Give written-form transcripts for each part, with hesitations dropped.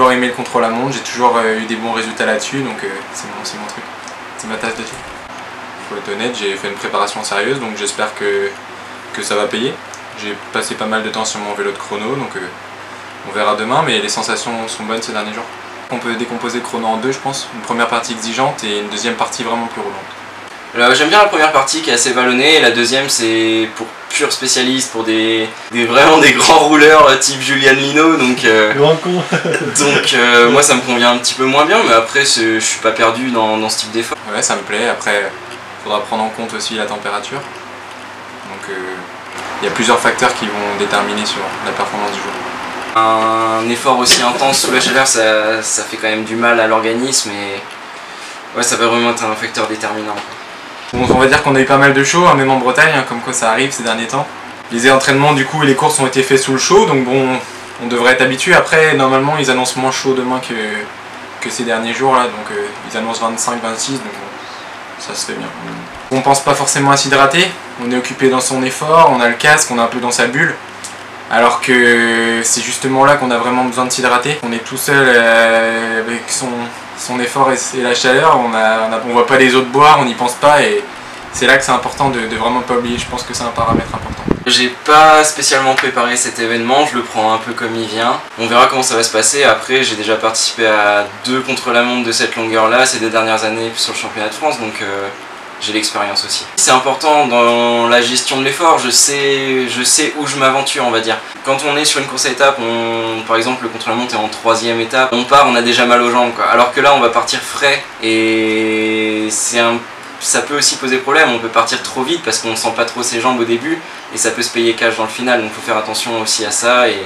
toujours aimé le contrôle à montre, j'ai toujours eu des bons résultats là-dessus, donc c'est mon truc, c'est ma tasse de thé. Faut être honnête, j'ai fait une préparation sérieuse, donc j'espère que ça va payer. J'ai passé pas mal de temps sur mon vélo de chrono, donc on verra demain, mais les sensations sont bonnes ces derniers jours. On peut décomposer le chrono en deux, je pense, une première partie exigeante et une deuxième partie vraiment plus roulante. J'aime bien la première partie qui est assez vallonnée, et la deuxième c'est pour purs spécialistes, pour vraiment des grands rouleurs type Julian Lino, donc moi ça me convient un petit peu moins bien, mais après je suis pas perdu dans ce type d'effort. Ouais, ça me plaît, après il faudra prendre en compte aussi la température, donc il y a plusieurs facteurs qui vont déterminer sur la performance du jour. Un effort aussi intense sous la chaleur, ça fait quand même du mal à l'organisme, et ouais, ça va vraiment être un facteur déterminant. Bon, on va dire qu'on a eu pas mal de show, hein, même en Bretagne, hein, comme quoi ça arrive ces derniers temps. Les entraînements du coup et les courses ont été faits sous le chaud, donc bon, on devrait être habitué. Après, normalement, ils annoncent moins chaud demain que ces derniers jours là, donc ils annoncent 25-26, donc bon, ça se fait bien. On pense pas forcément à s'hydrater, on est occupé dans son effort, on a le casque, on est un peu dans sa bulle. Alors que c'est justement là qu'on a vraiment besoin de s'hydrater. On est tout seul avec son effort et la chaleur, on voit pas les autres boire, on n'y pense pas, et c'est là que c'est important de vraiment pas oublier. Je pense que c'est un paramètre important. J'ai pas spécialement préparé cet événement, je le prends un peu comme il vient. On verra comment ça va se passer. Après, j'ai déjà participé à 2 contre-la-montre de cette longueur-là ces 2 dernières années sur le championnat de France, donc j'ai l'expérience aussi. C'est important dans la gestion de l'effort, je sais où je m'aventure, on va dire. Quand on est sur une course à étapes, par exemple le contre-la-montre est en 3e étape, on a déjà mal aux jambes, quoi. Alors que là on va partir frais, et ça peut aussi poser problème. On peut partir trop vite parce qu'on ne sent pas trop ses jambes au début, et ça peut se payer cash dans le final, donc il faut faire attention aussi à ça et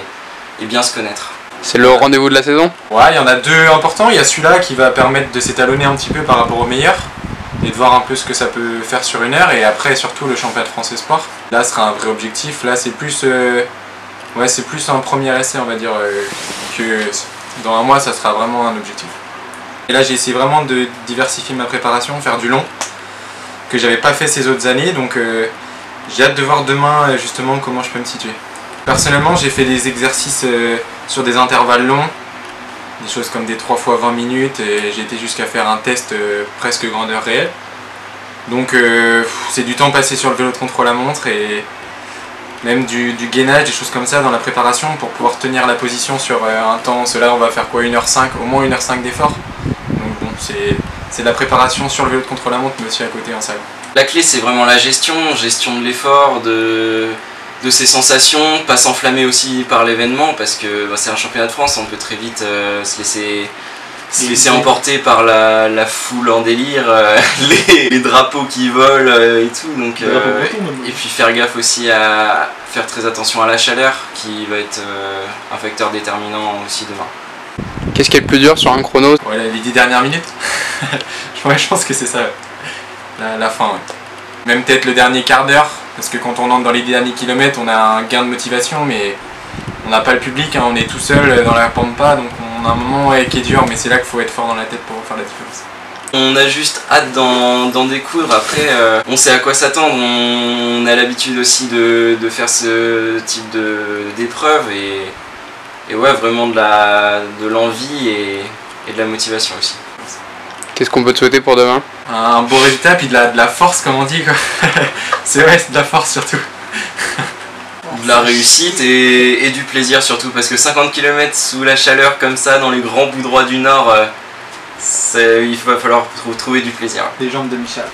bien se connaître. C'est le rendez-vous de la saison? Ouais, il y en a 2 importants. Il y a celui-là qui va permettre de s'étalonner un petit peu par rapport aux meilleurs et de voir un peu ce que ça peut faire sur une heure, et après surtout le championnat de France Espoir. Là ce sera un vrai objectif, là c'est plus un premier essai, on va dire, que dans un mois ça sera vraiment un objectif. Et là j'ai essayé vraiment de diversifier ma préparation, faire du long, que j'avais pas fait ces autres années, donc j'ai hâte de voir demain justement comment je peux me situer. Personnellement j'ai fait des exercices sur des intervalles longs, des choses comme des 3 fois 20 minutes, et j'ai été jusqu'à faire un test presque grandeur réelle. Donc c'est du temps passé sur le vélo de contre-la-montre, et même du gainage, des choses comme ça dans la préparation pour pouvoir tenir la position sur un temps. Cela on va faire quoi, 1h05, au moins 1h05 d'effort. Donc bon, c'est de la préparation sur le vélo de contre-la-montre, mais aussi à côté en salle. La clé c'est vraiment la gestion de l'effort, de ses sensations, pas s'enflammer aussi par l'événement, parce que c'est un championnat de France, on peut très vite se laisser emporter par la foule en délire, les drapeaux qui volent et tout, donc, et puis faire gaffe aussi à faire très attention à la chaleur qui va être un facteur déterminant aussi demain. Qu'est-ce qui est le plus dur sur un chrono? Ouais, les 10 dernières minutes. Ouais, je pense que c'est ça, la fin. Ouais. Même peut-être le dernier quart d'heure, parce que quand on entre dans les derniers kilomètres, on a un gain de motivation, mais on n'a pas le public, hein, on est tout seul dans la pampa, donc on a un moment qui est dur, mais c'est là qu'il faut être fort dans la tête pour faire la différence. On a juste hâte d'en découdre. Après on sait à quoi s'attendre, on a l'habitude aussi de faire ce type d'épreuve, et ouais, vraiment de l'envie et de la motivation aussi. Qu'est-ce qu'on peut te souhaiter pour demain? Un beau résultat, puis de la force comme on dit, quoi. C'est de la force surtout. De la réussite et du plaisir surtout, parce que 50 km sous la chaleur comme ça dans les grands bouts droits du Nord, il va falloir trouver du plaisir. Les jambes de Michel.